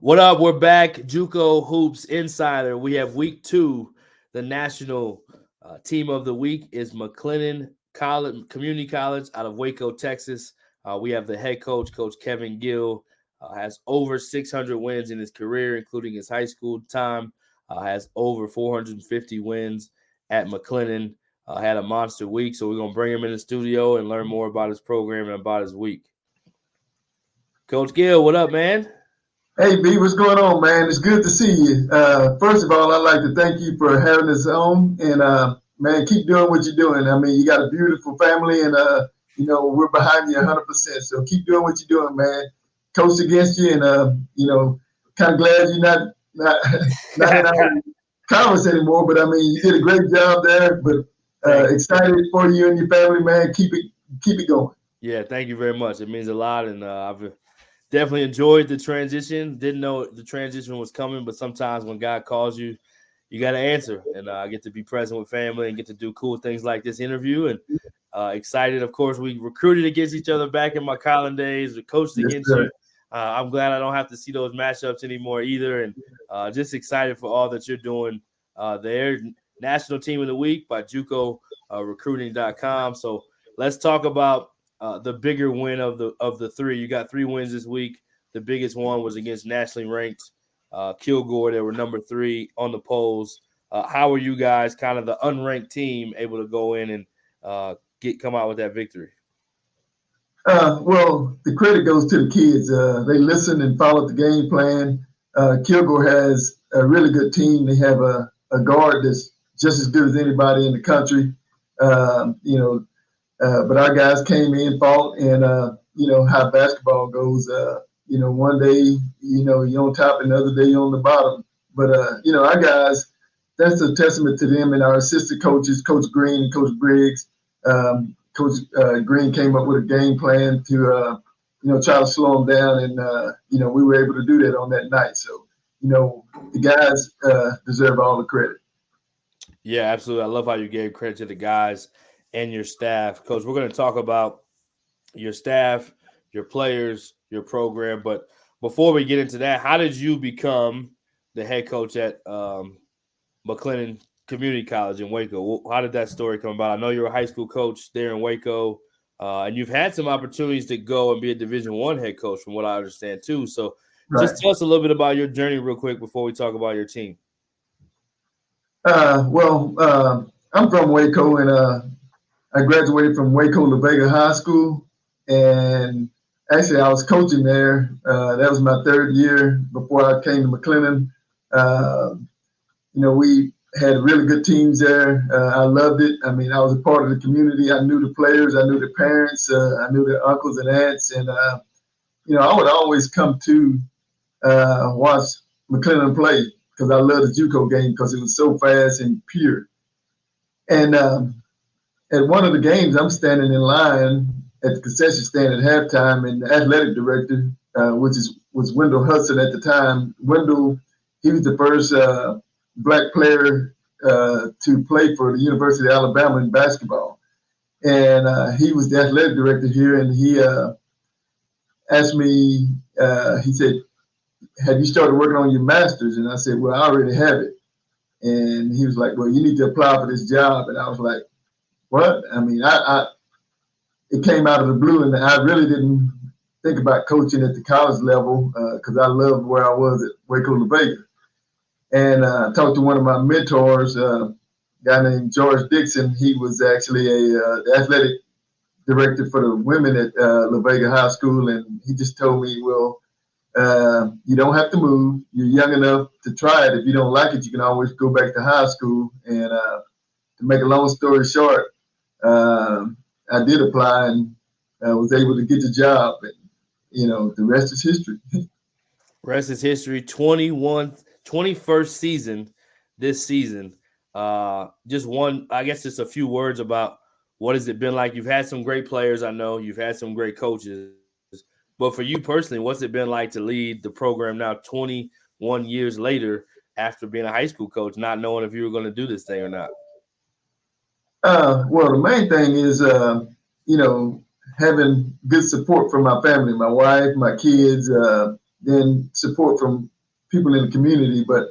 What up? We're back. JUCO Hoops Insider. We have week 2. The national team of the week is Mclennan College, Community College out of Waco, Texas. We have the head coach, Coach Kevin Gill, has over 600 wins in his career, including his high school time. Has over 450 wins at Mclennan. Had a monster week, so we're going to bring him in the studio and learn more about his program and about his week. Coach Gill, what up, man? Hey, B, what's going on, man? It's good to see you. First of all, I'd like to thank you for having us on. And, man, keep doing what you're doing. I mean, you got a beautiful family, and, we're behind you 100%. So keep doing what you're doing, man. Coached against you, and, kind of glad you're not in our conference anymore. But, I mean, you did a great job there. But excited for you and your family, man. Keep it going. Yeah, thank you very much. It means a lot, and I've definitely enjoyed the transition. Didn't know the transition was coming, but sometimes when God calls you, you got to answer. And I get to be present with family and get to do cool things like this interview. And excited, of course, we recruited against each other back in my college days. We coached against you. I'm glad I don't have to see those matchups anymore either. And just excited for all that you're doing there. National Team of the Week by JucoRecruiting.com. So let's talk about the bigger win of the 3. You got 3 wins this week. The biggest one was against nationally ranked Kilgore. They were number 3 on the polls. How were you guys, kind of the unranked team, able to go in and come out with that victory? Well, the credit goes to the kids. They listened and followed the game plan. Kilgore has a really good team. They have a guard that's just as good as anybody in the country. But our guys came in, fought, and how basketball goes. One day, you're on top, and the other day you're on the bottom. But our guys, that's a testament to them and our assistant coaches, Coach Green and Coach Briggs. Coach Green came up with a game plan to try to slow them down, and we were able to do that on that night. So the guys deserve all the credit. Yeah, absolutely. I love how you gave credit to the guys and your staff. Coach, we're going to talk about your staff, your players, your program. But before we get into that, how did you become the head coach at Mclennan Community College in Waco? How did that story come about? I know you're a high school coach there in Waco, and you've had some opportunities to go and be a Division I head coach from what I understand too. So just tell us a little bit about your journey real quick before we talk about your team. I'm from Waco, and I graduated from Waco La Vega High School, and actually I was coaching there. That was my 3rd year before I came to Mclennan. We had really good teams there. I loved it. I mean, I was a part of the community. I knew the players. I knew the parents. I knew their uncles and aunts. And, I would always come to watch Mclennan play because I loved the JUCO game because it was so fast and pure. And at one of the games, I'm standing in line at the concession stand at halftime, and the athletic director, was Wendell Hudson at the time. Wendell, he was the first black player to play for the University of Alabama in basketball. And he was the athletic director here, and he asked me, he said, "Have you started working on your master's?" And I said, "Well, I already have it." And he was like, "Well, you need to apply for this job." And I was like, "What?" I mean, it came out of the blue, and I really didn't think about coaching at the college level because I loved where I was at Waco La Vega. And I talked to one of my mentors, a guy named George Dixon. He was actually the athletic director for the women at La Vega High School, and he just told me, "Well, you don't have to move. You're young enough to try it. If you don't like it, you can always go back to high school." And to make a long story short, I did apply and was able to get the job. And, the rest is history. Rest is history. 21st season this season. Just a few words about what has it been like. You've had some great players, I know. You've had some great coaches. But for you personally, what's it been like to lead the program now 21 years later after being a high school coach, not knowing if you were going to do this thing or not? Well, the main thing is, having good support from my family, my wife, my kids, then support from people in the community. But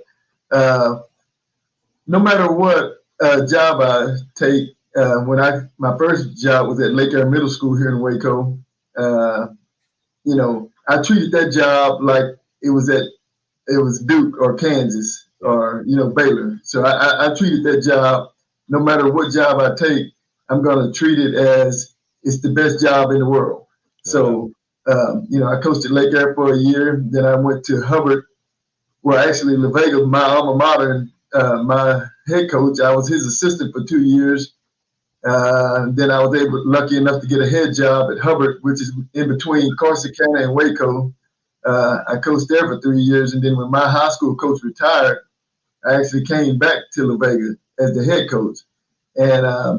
no matter what job I take, my first job was at Lake Air Middle School here in Waco. I treated that job like it was Duke or Kansas or Baylor. So I treated that job, no matter what job I take, I'm going to treat it as it's the best job in the world. So I coached at Lake Air for a year. Then I went to Hubbard. Well, actually, La Vega, my alma mater, and my head coach, I was his assistant for 2 years. Then I was lucky enough to get a head job at Hubbard, which is in between Corsicana and Waco. I coached there for 3 years. And then when my high school coach retired, I actually came back to La Vega as the head coach. And, I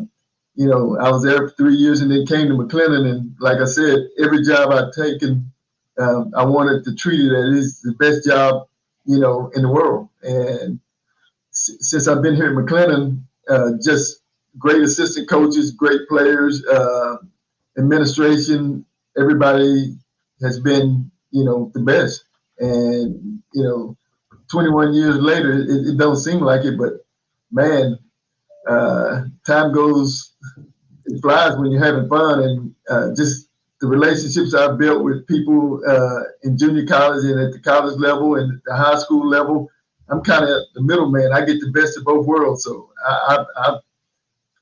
was there for 3 years and then came to Mclennan. And like I said, every job I've taken, I wanted to treat it as the best job, in the world. And since I've been here at Mclennan, just great assistant coaches, great players, administration, everybody has been, the best. And, 21 years later, it don't seem like it, but man, time it flies when you're having fun. And just the relationships I've built with people in junior college and at the college level and the high school level, I'm kind of the middleman. I get the best of both worlds. So I've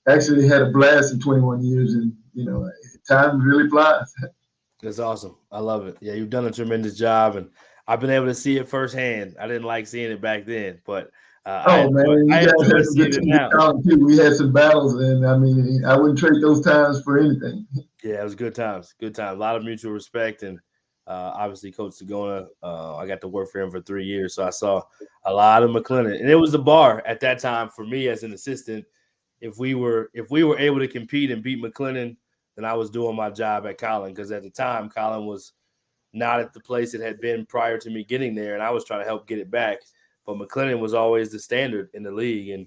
actually had a blast in 21 years, and time really flies. That's awesome. I love it. Yeah, you've done a tremendous job, and I've been able to see it firsthand. I didn't like seeing it back then, but I enjoy seeing it now. We had some battles, and I wouldn't trade those times for anything. Yeah, it was good times. Good times. A lot of mutual respect, and obviously, Coach Sagona. I got to work for him for 3 years, so I saw a lot of Mclennan, and it was the bar at that time for me as an assistant. If we were able to compete and beat Mclennan, then I was doing my job at Collin, because at the time Collin was not at the place it had been prior to me getting there, and I was trying to help get it back. But Mclennan was always the standard in the league, and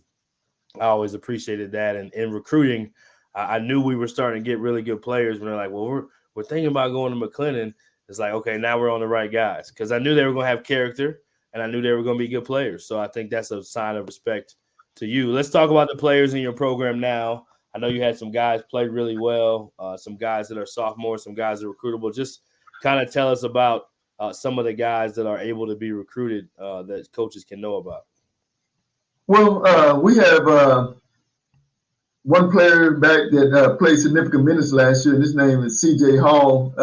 I always appreciated that. And in recruiting, I knew we were starting to get really good players when they're like, well, we're thinking about going to Mclennan. It's like, okay, now we're on the right guys, because I knew they were going to have character, and I knew they were going to be good players. So I think that's a sign of respect to you. Let's talk about the players in your program now. I know you had some guys play really well, some guys that are sophomores, some guys that are recruitable. Just kind of tell us about some of the guys that are able to be recruited that coaches can know about. Well, we have one player back that played significant minutes last year, and his name is C.J. Hall.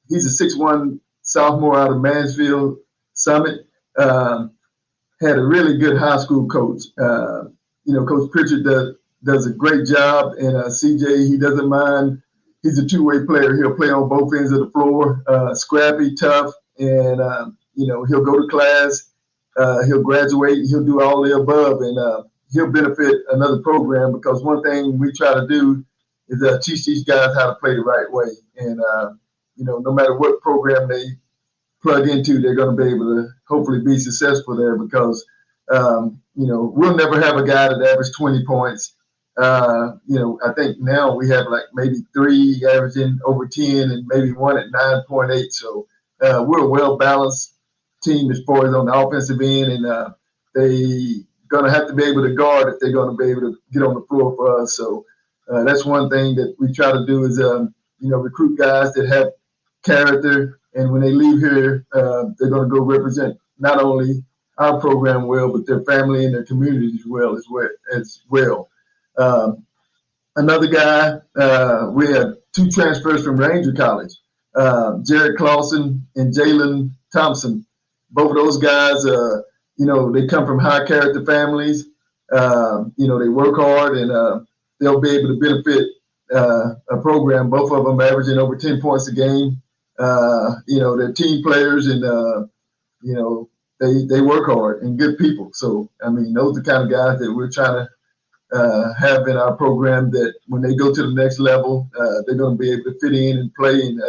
He's a 6'1" sophomore out of Mansfield Summit. Had a really good high school coach. Coach Pritchard does a great job, and CJ, he doesn't mind. He's a two-way player. He'll play on both ends of the floor, scrappy, tough, and he'll go to class, he'll graduate, he'll do all the above, and he'll benefit another program, because one thing we try to do is teach these guys how to play the right way. And no matter what program they plug into, they're going to be able to hopefully be successful there, because we'll never have a guy that averages 20 points. I think now we have like maybe 3 averaging over 10 and maybe 1 at 9.8. So we're a well-balanced team as far as on the offensive end, and they going to have to be able to guard if they're going to be able to get on the floor for us. So that's one thing that we try to do is, recruit guys that have character, and when they leave here, they're going to go represent not only our program well, but their family and their community as well. Another guy, we have 2 transfers from Ranger College, Jared Clausen and Jalen Thompson. Both of those guys, they come from high character families. They work hard, and they'll be able to benefit a program. Both of them averaging over 10 points a game. They're team players, and they work hard and good people. So those are the kind of guys that we're trying to have in our program, that when they go to the next level, they're going to be able to fit in and play and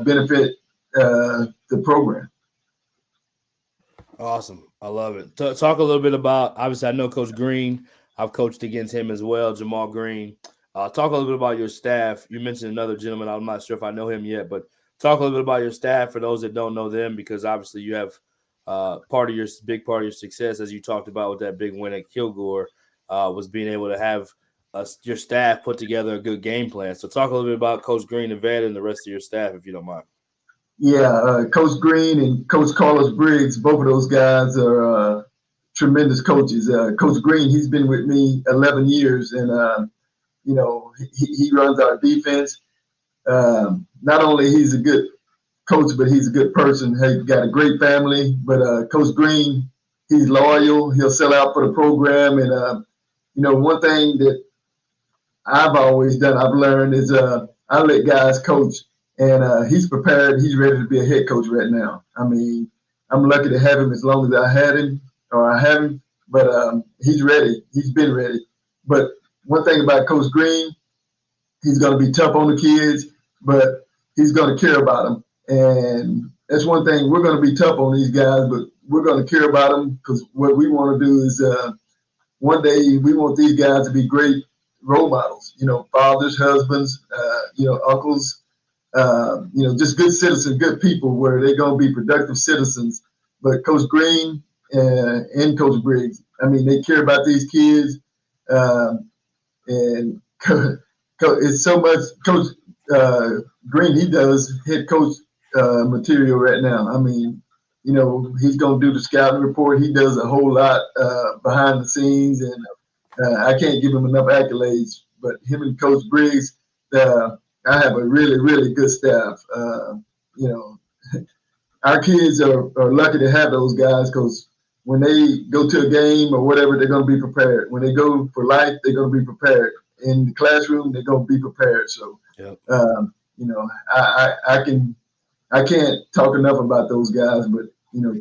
benefit the program. Awesome. I love it. Talk a little bit about, obviously, I know Coach Green. I've coached against him as well, Jamal Green. Talk a little bit about your staff. You mentioned another gentleman. I'm not sure if I know him yet, but talk a little bit about your staff for those that don't know them, because obviously you have big part of your success, as you talked about with that big win at Kilgore, was being able to have your staff put together a good game plan. So talk a little bit about Coach Green, the vet, and the rest of your staff, if you don't mind. Yeah, Coach Green and Coach Carlos Briggs, both of those guys are tremendous coaches. Coach Green, he's been with me 11 years, and he runs our defense. Not only he's a good coach, but he's a good person. He's got a great family. But Coach Green, he's loyal. He'll sell out for the program. And one thing that I've always done, I've learned, is I let guys coach, and he's prepared. He's ready to be a head coach right now. I mean, I'm lucky to have him as long as I have him. But he's ready. He's been ready. But one thing about Coach Green, he's going to be tough on the kids, but he's going to care about them. And that's one thing. We're going to be tough on these guys, but we're going to care about them, because what we want to do is one day we want these guys to be great role models, fathers, husbands, uncles, just good citizens, good people, where they're going to be productive citizens. But Coach Green and Coach Briggs, I mean, they care about these kids. And it's so much. Coach Green, he does head coach material right now. I mean, he's going to do the scouting report. He does a whole lot behind the scenes, and I can't give him enough accolades. But him and Coach Briggs, I have a really, really good staff. Our kids are lucky to have those guys, because when they go to a game or whatever, they're going to be prepared. When they go for life, they're going to be prepared. In the classroom, they're going to be prepared. So, yep. I can't talk enough about those guys. But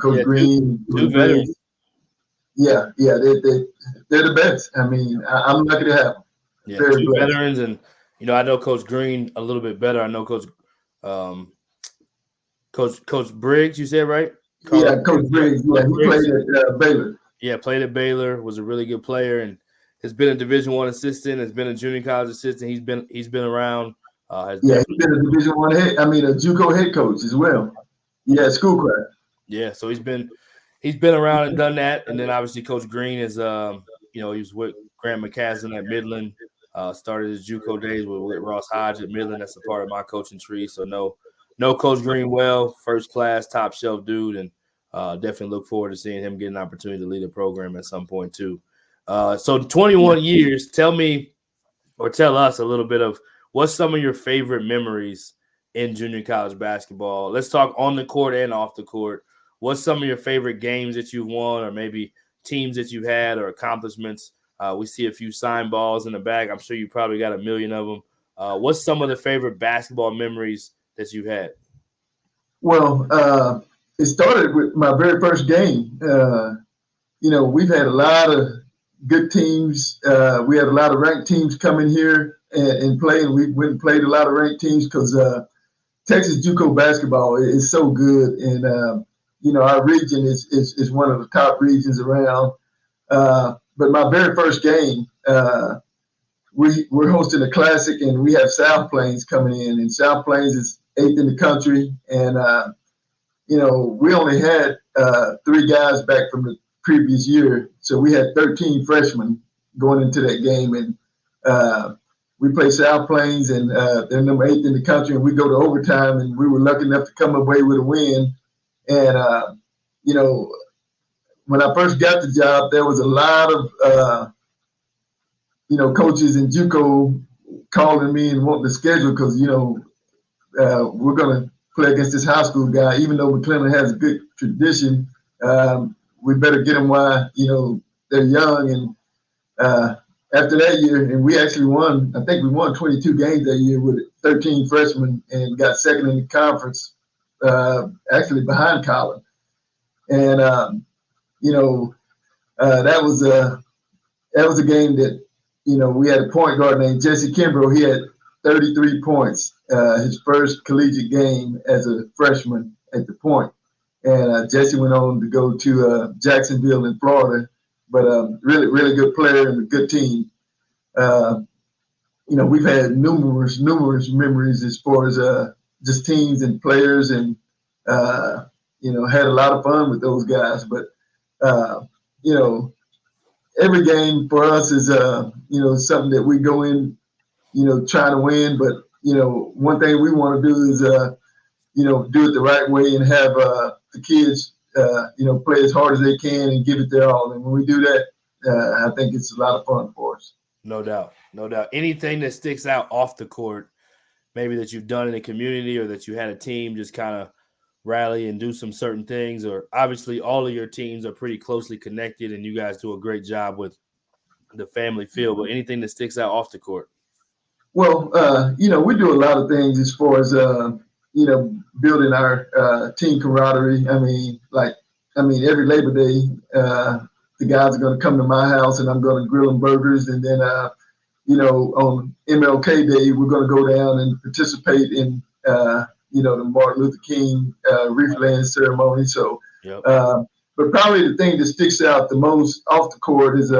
Coach Green, two veterans. Yeah, they're the best. I mean, I'm lucky to have them. Yeah, two veterans, and I know Coach Green a little bit better. I know Coach Briggs. You said right? Yeah, Coach Briggs. Yeah, he played at Baylor. Yeah, played at Baylor. Was a really good player, and has been a Division I assistant. Has been a junior college assistant. He's been around. He's been a Division I a JUCO head coach as well. Yeah, Schoolcraft. Yeah, so he's been around and done that. And then obviously Coach Green is he was with Grant McCassin at Midland. Started his JUCO days with Ross Hodge at Midland. That's a part of my coaching tree. So know Coach Green well, first class, top shelf dude, and definitely look forward to seeing him get an opportunity to lead a program at some point too. So 21 years, tell me or tell us a little bit of what's some of your favorite memories in junior college basketball. Let's talk on the court and off the court. What's some of your favorite games that you've won, or maybe teams that you've had, or accomplishments? We see a few sign balls in the back. I'm sure you probably got a million of them. What's some of the favorite basketball memories that you've had? Well, it started with my very first game. We've had a lot of good teams. We had a lot of ranked teams come in here and play, and we went and played a lot of ranked teams, because Texas JUCO basketball is so good, and our region is one of the top regions around. But my very first game, we're hosting a classic, and we have South Plains coming in, and South Plains is 8th in the country, and we only had 3 guys back from the previous year, so we had 13 freshmen going into that game, and we play South Plains, and they're number 8th in the country, and we go to overtime, and we were lucky enough to come away with a win. And when I first got the job, there was a lot of coaches in JUCO calling me and wanting to schedule, because we're going to play against this high school guy. Even though Mclennan has a good tradition, we better get them while they're young. And after that year, and we actually won. I think we won 22 games that year with 13 freshmen, and got second in the conference, actually behind Colin. And that was a game that we had a point guard named Jesse Kimbrough. He had 33 points, his first collegiate game as a freshman at the point. And Jesse went on to go to Jacksonville in Florida, but really, really good player and a good team. We've had numerous memories as far as just teams and players, and had a lot of fun with those guys. But every game for us is something that we go in trying to win. But one thing we want to do is do it the right way and have the kids play as hard as they can and give it their all. And when we do that, I think it's a lot of fun for us. No doubt. Anything that sticks out off the court, maybe that you've done in the community, or that you had a team just kind of rally and do some certain things? Or obviously all of your teams are pretty closely connected and you guys do a great job with the family feel, but anything that sticks out off the court? Well, we do a lot of things as far as building our team camaraderie. Every Labor Day, the guys are going to come to my house and I'm going to grill them burgers. And then, on MLK Day, we're going to go down and participate in, the Martin Luther King wreath laying ceremony. So, yep. But probably the thing that sticks out the most off the court is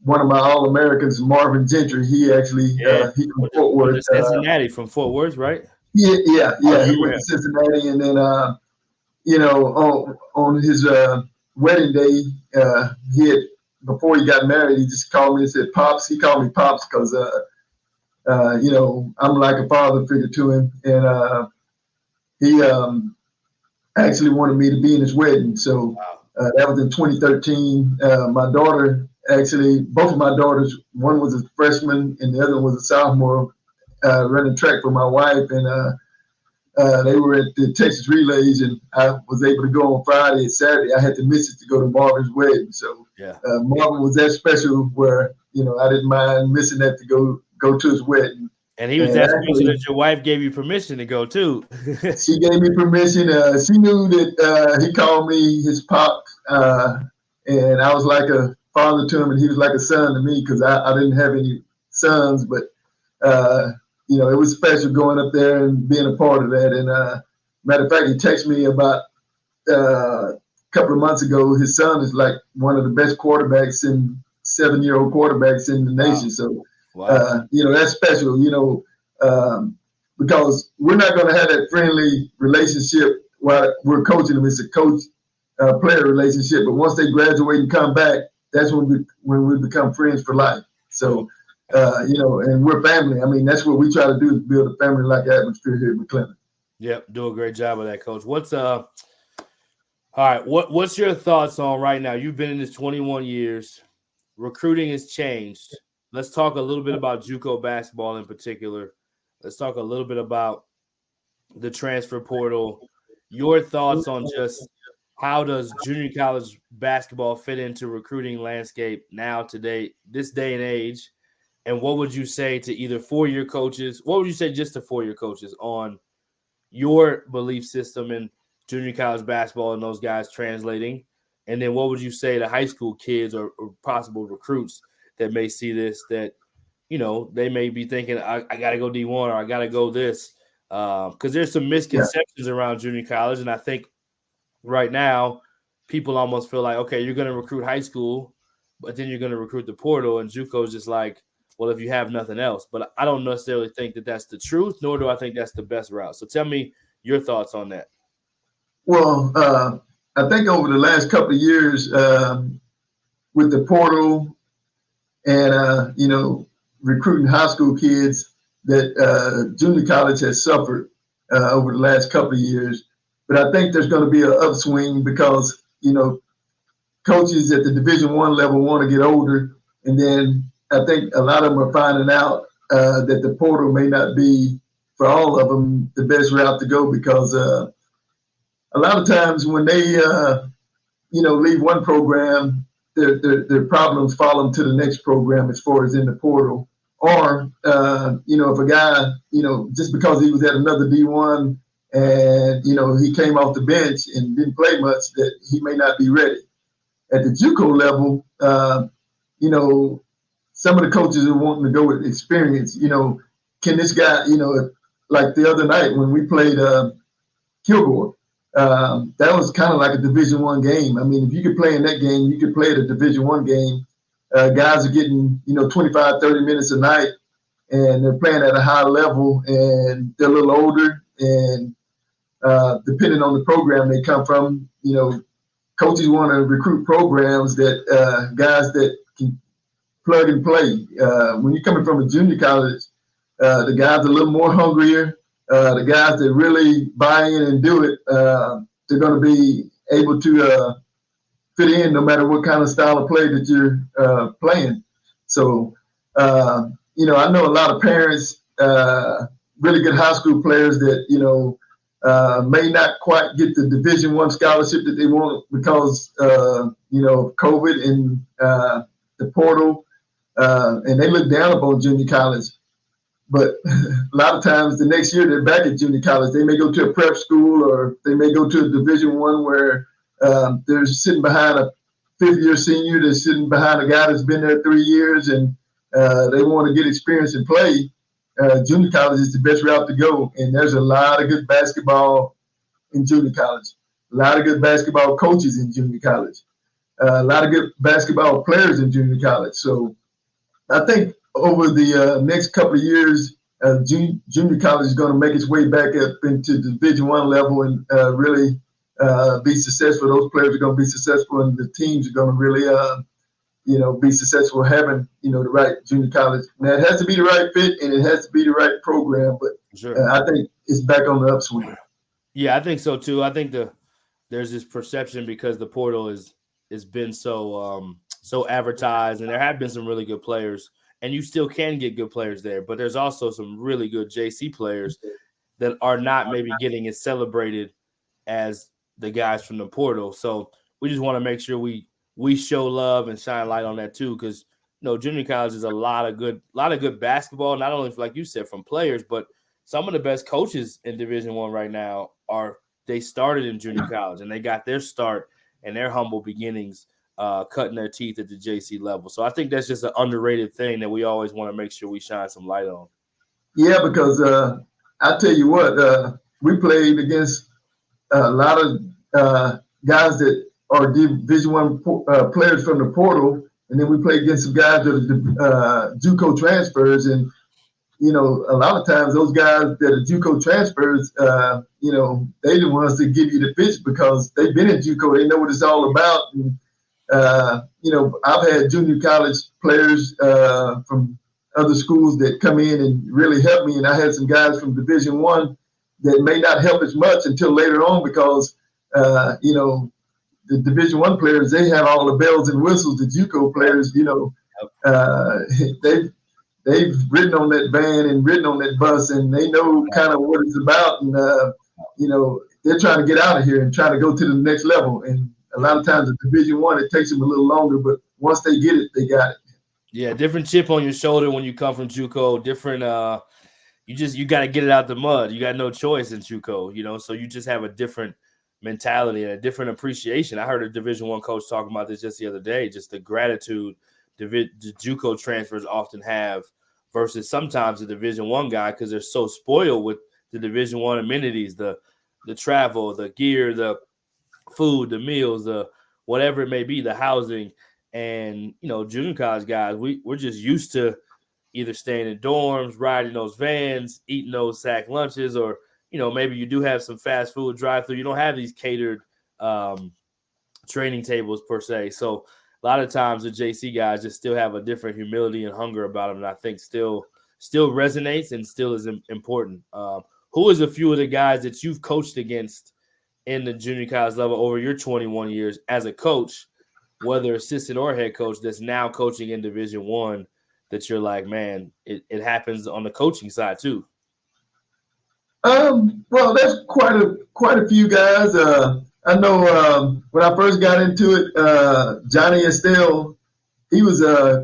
one of my All-Americans, Marvin Gentry. He actually he's from Fort Worth. Cincinnati, from Fort Worth, right? Yeah. He went to Cincinnati, and then on his wedding day, before he got married, he just called me and said, "Pops." He called me Pops because I'm like a father figure to him, and he actually wanted me to be in his wedding. So that was in 2013. My daughter, actually, both of my daughters, one was a freshman and the other one was a sophomore, running track for my wife, and they were at the Texas Relays, and I was able to go on Friday and Saturday. I had to miss it to go to Marvin's wedding. So Marvin was that special where, I didn't mind missing that to go to his wedding. And he was that special that your wife gave you permission to go too. She gave me permission. She knew that he called me his pop, and I was like a father to him, and he was like a son to me because I didn't have any sons. But it was special going up there and being a part of that. And matter of fact, he texted me about a couple of months ago. His son is like one of the best quarterbacks, 7-year-old quarterbacks in the nation. So. Wow. That's special, because we're not going to have that friendly relationship while we're coaching them. It's a coach-player relationship. But once they graduate and come back, that's when we become friends for life. So, and we're family. That's what we try to do, is build a family-like atmosphere here at Mclennan. Yep, do a great job of that, Coach. All right, what's your thoughts on right now? You've been in this 21 years. Recruiting has changed. Let's talk a little bit about JUCO basketball in particular. Let's talk a little bit about the transfer portal. Your thoughts on just how does junior college basketball fit into recruiting landscape now, today, this day and age? And what would you say to either four-year coaches? What would you say just to four-year coaches on your belief system in junior college basketball and those guys translating? And then what would you say to high school kids or possible recruits that may see this, that, they may be thinking, I got to go D1 or I got to go this, because there's some misconceptions around junior college. And I think right now people almost feel like, okay, you're going to recruit high school, but then you're going to recruit the portal. And JUCO is just like, well, if you have nothing else. But I don't necessarily think that that's the truth, nor do I think that's the best route. So tell me your thoughts on that. Well, I think over the last couple of years with the portal and, recruiting high school kids, that junior college has suffered over the last couple of years. But I think there's going to be an upswing because, coaches at the Division I level want to get older. And then I think a lot of them are finding out that the portal may not be, for all of them, the best route to go, because a lot of times when they, leave one program, their problems follow them to the next program as far as in the portal. Or, if a guy, just because he was at another D1 and, he came off the bench and didn't play much, that he may not be ready. At the JUCO level, some of the coaches are wanting to go with experience. Can this guy, like the other night when we played Kilgore, that was kind of like a Division I game. If you could play in that game, you could play at a Division I game. Guys are getting, 25, 30 minutes a night. and they're playing at a high level, and they're a little older, and depending on the program they come from, coaches want to recruit programs that guys that can plug and play. When you're coming from a junior college, the guys are a little more hungrier. The guys that really buy in and do it, they're going to be able to fit in no matter what kind of style of play that you're playing. So, I know a lot of parents, really good high school players that, may not quite get the Division I scholarship that they want because, COVID and the portal, and they look down upon junior college. But a lot of times the next year they're back at junior college. They may go to a prep school, or they may go to a Division I where they're sitting behind a fifth-year senior that's sitting behind a guy that's been there 3 years, and they want to get experience and play. Junior college is the best route to go, and there's a lot of good basketball in junior college, a lot of good basketball coaches in junior college, a lot of good basketball players in junior college. So I think over the next couple of years, junior college is going to make its way back up into the Division I level and really be successful. Those players are going to be successful, and the teams are going to really be successful having, the right junior college. Now, it has to be the right fit, and it has to be the right program, but sure. I think it's back on the upswing. Yeah, I think so too. I think there's this perception because the portal has been so advertised, and there have been some really good players, and you still can get good players there, but there's also some really good JC players that are not maybe getting as celebrated as the guys from the portal. So we just want to make sure we show love and shine light on that too, because junior college is a lot of good basketball, not only like you said from players, but some of the best coaches in Division I right now they started in junior college, and they got their start and their humble beginnings cutting their teeth at the JC level. So I think that's just an underrated thing that we always want to make sure we shine some light on. Yeah, because I tell you what, we played against a lot of guys that are Division I players from the portal, and then we played against some guys that are JUCO transfers, and a lot of times those guys that are JUCO transfers, they the ones that give you the pitch because they've been in JUCO, they know what it's all about. And I've had junior college players from other schools that come in and really help me, and I had some guys from Division I that may not help as much until later on because the Division I players, they have all the bells and whistles. The JUCO players, they've ridden on that van and ridden on that bus, and they know kind of what it's about, and they're trying to get out of here and trying to go to the next level. And a lot of times at Division I, it takes them a little longer, but once they get it, they got it. Yeah, different chip on your shoulder when you come from JUCO. Different, you got to get it out the mud. You got no choice in JUCO, so you just have a different mentality and a different appreciation. I heard a Division I coach talking about this just the other day, just the gratitude the JUCO transfers often have versus sometimes the Division I guy, because they're so spoiled with the Division I amenities, the travel, the gear, the food, the meals, the whatever it may be, the housing. And, junior college guys, we're just used to either staying in dorms, riding those vans, eating those sack lunches, or, maybe you do have some fast food drive-through. You don't have these catered training tables per se. So a lot of times the JC guys just still have a different humility and hunger about them, and I think still resonates and still is important. Who is a few of the guys that you've coached against in the junior college level over your 21 years as a coach, whether assistant or head coach, that's now coaching in Division I, that you're like, man, it happens on the coaching side too? Well, there's quite a few guys. I know when I first got into it, Johnny Estelle, he was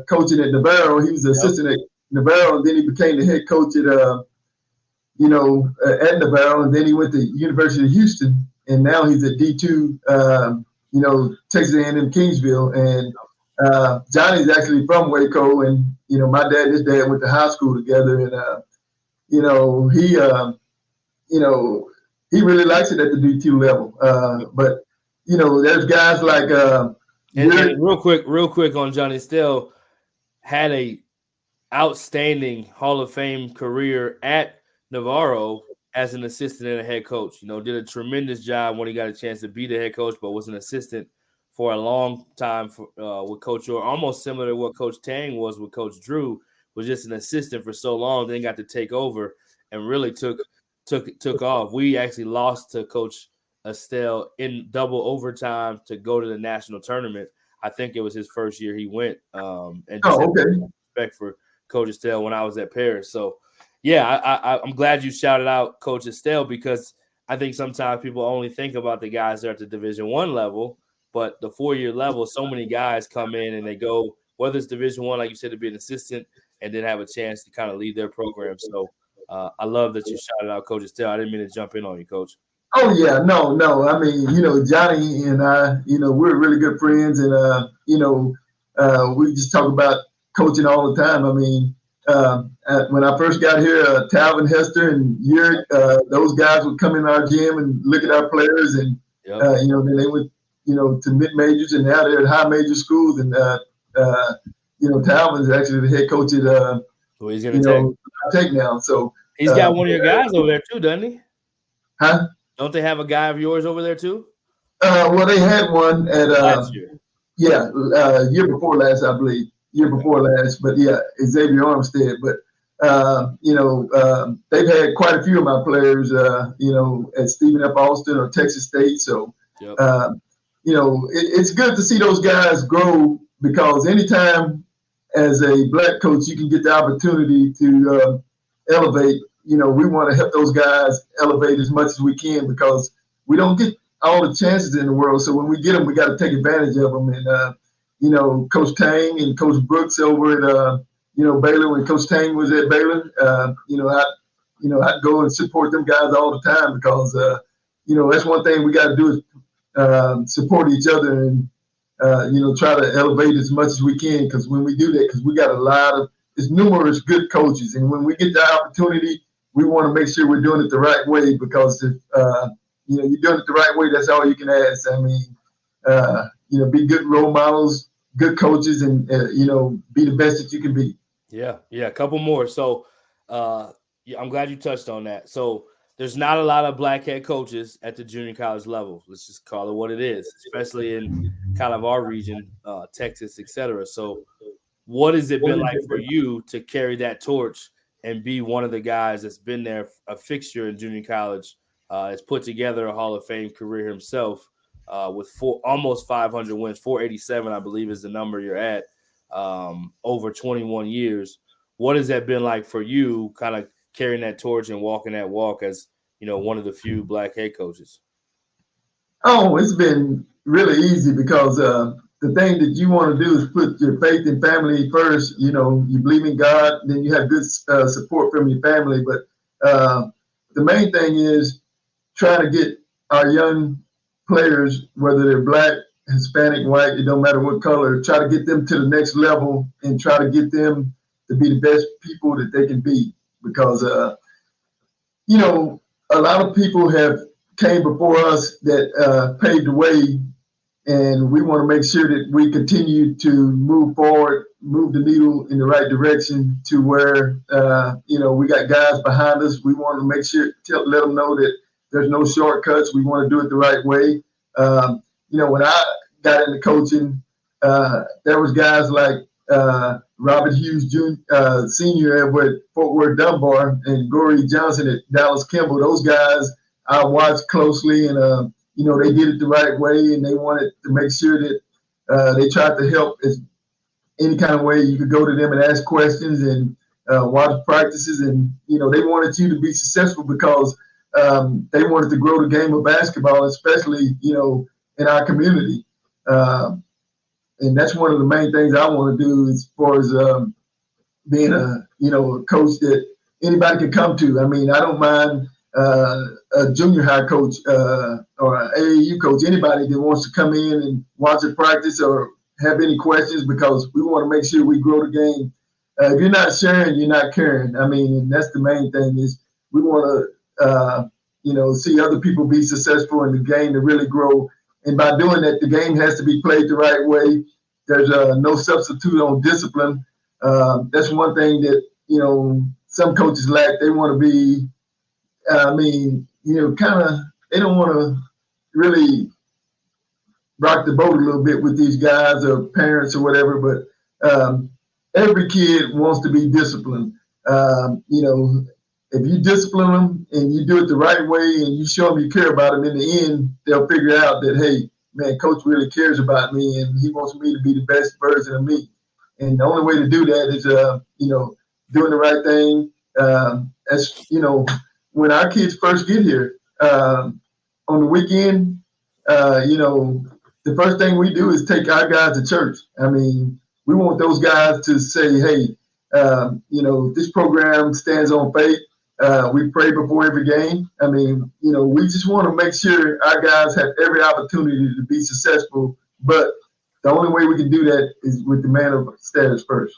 coaching at Navarro. He was the assistant at Navarro, and then he became the head coach at at Navarro, and then he went to University of Houston, and now he's at D2, Texas A&M Kingsville. And Johnny's actually from Waco, and my dad and his dad went to high school together, and he really likes it at the D2 level. But there's guys like and real quick on Johnny Estelle, had a outstanding Hall of Fame career at Navarro as an assistant and a head coach. Did a tremendous job when he got a chance to be the head coach, but was an assistant for a long time with Coach Orr, almost similar to what Coach Tang was with Coach Drew. Was just an assistant for so long, then got to take over and really took off. We actually lost to Coach Estelle in double overtime to go to the national tournament. I think it was his first year he went, and just Oh, okay. respect for Coach Estelle when I was at Paris. So, yeah, I'm glad you shouted out Coach Estelle, because I think sometimes people only think about the guys that are at the Division I level, but the 4-year level, so many guys come in and they go, whether it's Division I, like you said, to be an assistant and then have a chance to kind of lead their program. So I love that you shouted out Coach Estelle. I didn't mean to jump in on you, Coach. Oh yeah, no. I mean, Johnny and I, we're really good friends, and we just talk about coaching all the time. I mean, when I first got here, Talvin Hester and Yuri, those guys would come in our gym and look at our players, and Yep. then they went, to mid majors, and now they're at high major schools, and Talvin is actually the head coach at Who he's gonna take now. So he's got one of your guys over there too, doesn't he? Huh? Don't they have a guy of yours over there too? Well, they had one at Last year. Yeah, year before last, I believe. Year before last, but yeah, Xavier Armstead. But they've had quite a few of my players, at Stephen F. Austin or Texas State. So, Yep. It's good to see those guys grow, because anytime as a black coach you can get the opportunity to elevate. We want to help those guys elevate as much as we can, because we don't get all the chances in the world. So when we get them, we got to take advantage of them. And, Coach Tang and Coach Brooks over at, Baylor, when Coach Tang was at Baylor, I'd go and support them guys all the time, because, that's one thing we got to do is support each other and, try to elevate as much as we can. Because when we do that, because we got it's numerous good coaches. And when we get the opportunity, we want to make sure we're doing it the right way, because if, you're doing it the right way, that's all you can ask. I mean, be good role models, good coaches, and, be the best that you can be. Yeah, a couple more. So I'm glad you touched on that. So there's not a lot of black head coaches at the junior college level. Let's just call it what it is, especially in kind of our region, Texas, et cetera. So what has it been like for you to carry that torch and be one of the guys that's been there, a fixture in junior college, has put together a Hall of Fame career himself, with almost 500 wins, 487, I believe is the number you're at, over 21 years. What has that been like for you, kind of carrying that torch and walking that walk as, one of the few black head coaches? Oh, it's been really easy, because the thing that you want to do is put your faith and family first. You believe in God, then you have good support from your family. But the main thing is trying to get our young players, whether they're black, Hispanic, white, it don't matter what color, try to get them to the next level and try to get them to be the best people that they can be. Because, a lot of people have came before us that paved the way, and we want to make sure that we continue to move forward, move the needle in the right direction, to where, we got guys behind us. We want to make sure, let them know that there's no shortcuts. We want to do it the right way. When I got into coaching, there was guys like Robert Hughes Jr., Sr. at Fort Worth Dunbar, and Gorey Johnson at Dallas Kimball. Those guys I watched closely, and they did it the right way, and they wanted to make sure that they tried to help as any kind of way you could go to them and ask questions and watch practices, and they wanted you to be successful, because they wanted to grow the game of basketball, especially in our community. And that's one of the main things I want to do, as far as being a coach that anybody can come to. I mean, I don't mind a junior high coach or an AAU coach, anybody that wants to come in and watch a practice or have any questions, because we want to make sure we grow the game. If you're not sharing, you're not caring. I mean, and that's the main thing, is we want to see other people be successful in the game to really grow. And by doing that, the game has to be played the right way. There's no substitute on discipline. That's one thing that, some coaches lack. They want to be, kind of, they don't want to really rock the boat a little bit with these guys or parents or whatever, but every kid wants to be disciplined. If you discipline them and you do it the right way and you show them you care about them, in the end, they'll figure out that, hey, man, coach really cares about me and he wants me to be the best version of me. And the only way to do that is, doing the right thing. When our kids first get here on the weekend, the first thing we do is take our guys to church. I mean, we want those guys to say, hey, this program stands on faith. We pray before every game. I mean, we just want to make sure our guys have every opportunity to be successful. But the only way we can do that is with the man of status first.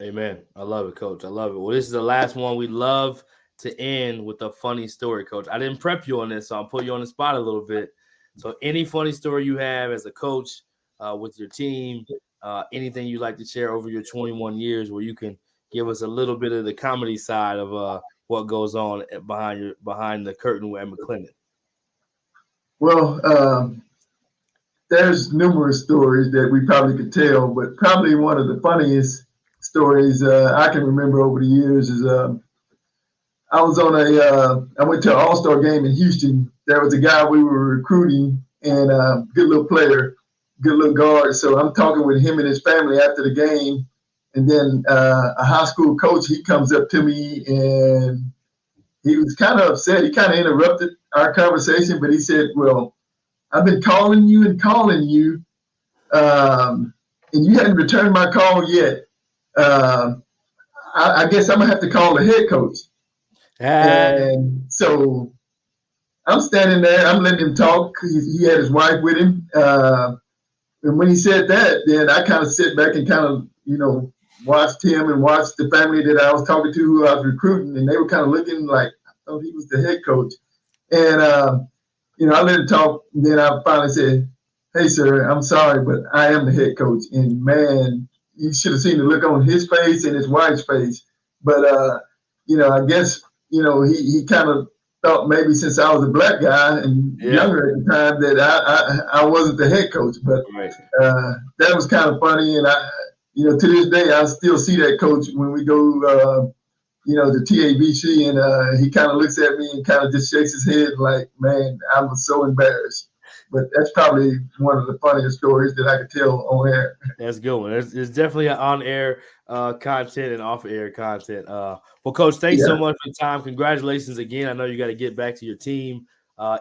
Amen. I love it, Coach. I love it. Well, this is the last one. We love to end with a funny story, Coach. I didn't prep you on this, so I'll put you on the spot a little bit. So any funny story you have as a coach with your team, anything you'd like to share over your 21 years where you can give us a little bit of the comedy side of what goes on behind the curtain at Mclennan. Well, there's numerous stories that we probably could tell, but probably one of the funniest stories I can remember over the years is I went to an all-star game in Houston. There was a guy we were recruiting and good little player, good little guard. So I'm talking with him and his family after the game. And then a high school coach, he comes up to me and he was kind of upset. He kind of interrupted our conversation, but he said, well, I've been calling you, and you hadn't returned my call yet. I guess I'm going to have to call the head coach. And so I'm standing there, I'm letting him talk. He had his wife with him. And when he said that, then I kind of sit back and kind of, watched him and watched the family that I was talking to, who I was recruiting, and they were kind of looking like I thought he was the head coach. And, I let him talk. And then I finally said, hey, sir, I'm sorry, but I am the head coach. And, man, you should have seen the look on his face and his wife's face. But, I guess, he kind of thought maybe since I was a black guy and younger at the time that I wasn't the head coach. But that was kind of funny. And, to this day, I still see that coach when we go, to TABC, and he kind of looks at me and kind of just shakes his head like, man, I was so embarrassed. But that's probably one of the funniest stories that I could tell on air. That's a good one. It's definitely an on-air content and off-air content. Well, Coach, thanks so much for your time. Congratulations again. I know you got to get back to your team.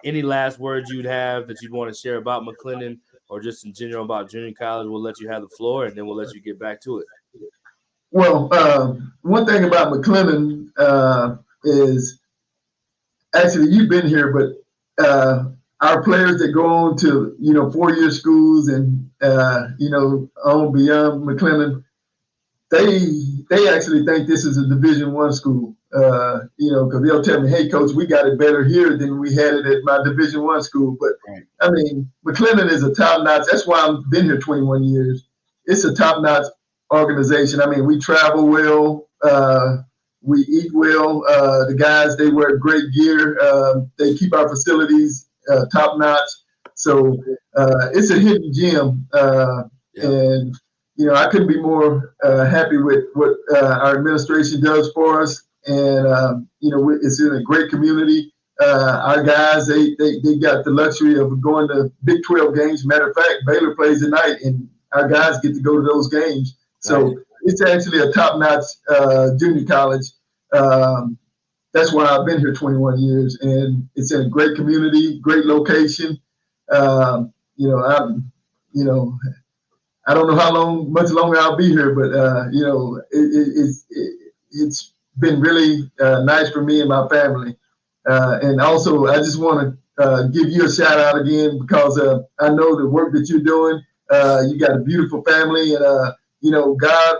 Any last words you'd have that you'd want to share about Mclennan or just in general about junior college? We'll let you have the floor, and then we'll let you get back to it. Well, one thing about Mclennan is actually you've been here, but our players that go on to, 4-year schools and, on beyond Mclennan, they actually think this is a Division I school, because they'll tell me, hey, coach, we got it better here than we had it at my Division I school. But, I mean, Mclennan is a top-notch. That's why I've been here 21 years. It's a top-notch organization. I mean, we travel well. We eat well. The guys, they wear great gear. They keep our facilities top-notch. So it's a hidden gem. And, I couldn't be more happy with what our administration does for us. And, it's in a great community. Our guys, they got the luxury of going to Big 12 games. Matter of fact, Baylor plays tonight, and our guys get to go to those games. So it's actually a top-notch junior college. That's why I've been here 21 years, and it's in a great community, great location. I don't know much longer I'll be here, but it's been really nice for me and my family. And also, I just want to give you a shout out again because I know the work that you're doing. You got a beautiful family, and God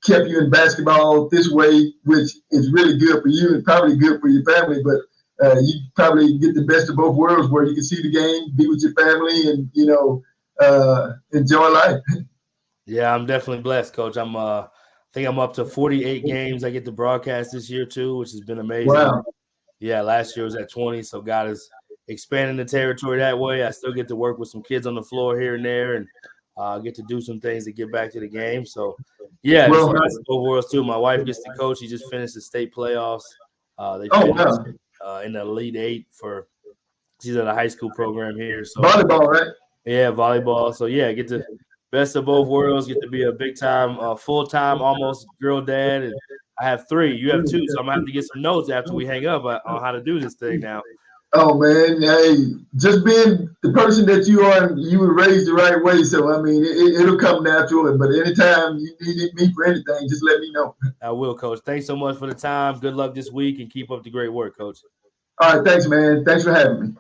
kept you in basketball this way, which is really good for you and probably good for your family. But you probably get the best of both worlds, where you can see the game, be with your family, and enjoy life. Yeah, I'm definitely blessed, Coach. I'm think I'm up to 48 games I get to broadcast this year too, which has been amazing. Wow. Yeah, last year was at 20, so God is expanding the territory that way. I still get to work with some kids on the floor here and there, and get to do some things to get back to the game. So, yeah, Well, it's best of both worlds too. My wife gets to coach. She just finished the state playoffs. They oh, finished wow. in the Elite Eight for. She's at a high school program here. So Volleyball, right? yeah, volleyball. So yeah, get the best of both worlds. Get to be a big time, full time, almost girl dad, and I have 3. You have 2, so I'm gonna have to get some notes after we hang up on how to do this thing now. Oh man, hey, just being the person that you are, you were raised the right way. So I mean, it'll come natural. But anytime you need me for anything, just let me know. I will, Coach. Thanks so much for the time. Good luck this week, and keep up the great work, Coach. All right, thanks, man. Thanks for having me.